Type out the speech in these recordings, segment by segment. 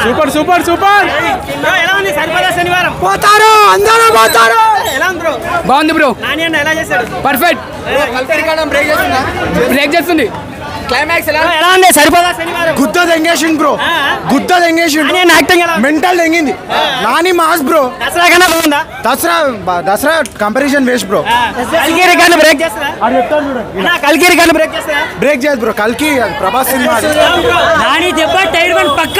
Super super super. ఎలా ఉంది సరిపడా శనివారం? పోతారు అందరూ పోతారు. ఎలా ఉంది బ్రో? బాగుంది బ్రో. నాని అన్న ఎలా చేశాడు? పర్ఫెక్ట్. బ్రేక్ చేస్తుంది. క్లైమాక్స్ ఎలా ఉంది సరిపడా శనివారం? గుద్ద దెంగేసింది బ్రో, గుద్ద దెంగేసింది. మెంటల్ దెంగింది. Nani mass bro. దసరా కన్నా బాగుందా? Dasara comparison waste bro. కల్కి రికార్డు బ్రేక్ చేస్తారా? కల్కి రికార్డు బ్రేక్ చేస్తారా? బ్రేక్ చేయదు బ్రో. కల్కి ప్రభాస్ సినిమా. నాని దెబ్బ టైర్ వన్ పక్క.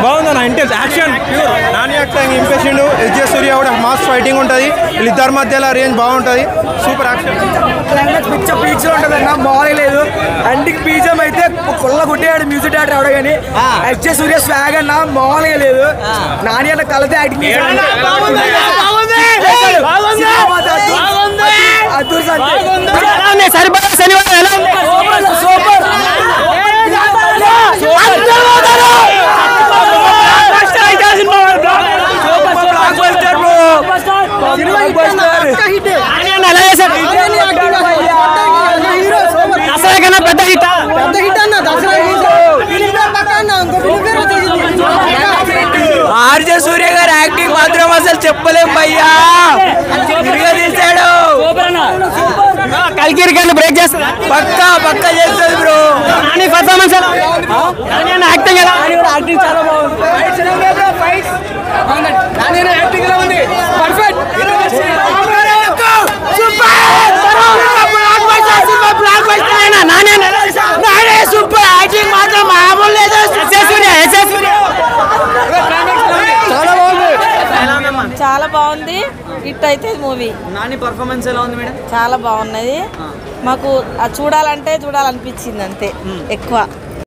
బాగుందన్న intense action pure. Nani acting impatient. Vijay Surya కూడా మాస్ ఫైటింగ్ ఉంటుంది. వీళ్ళిద్దరి మధ్యలో రేంజ్ బాగుంటుంది. Super action. పీచ్ ఉంటుంది అన్న, బాగలేదు. అంటికి బీజం అయితే కొల్ల కొట్టేయాడు మ్యూజిక్ డైరెక్టర్ ఎవడో కానీ విజయ్ సూర్య స్వాగ్ అన్న మామూలుగా లేదు. నాని అన్న కలతే యాక్టింగ్ సరిపడా శనివారం ఎలా ఉంది? సూపర్. దసరా కన్నా పెద్ద హిట్ అన్న. ఆర్జే సూర్య గారు యాక్టింగ్ మాత్రం అసలు చెప్పలేం భయ్యా. తీసాడు. కల్కి రికార్డు బ్రేక్ చేస్తారా? పక్కా చేస్తుంది బ్రో. నాని పర్ఫార్మెన్స్ యాక్టింగ్ ఎలా? యాక్టింగ్ చాలా బాగుంది. యాక్టింగ్ ఎలా ఉంది? పర్ఫెక్ట్. సూపర్ యాక్టింగ్ మాత్రం మామూలు లేదు. చాలా బాగుంది. హిట్ అయితే మూవీ. నాని పర్ఫార్మెన్స్ ఎలా ఉంది మేడం? చాలా బాగున్నది. మాకు చూడాలనిపించింది అంతే ఎక్కువ.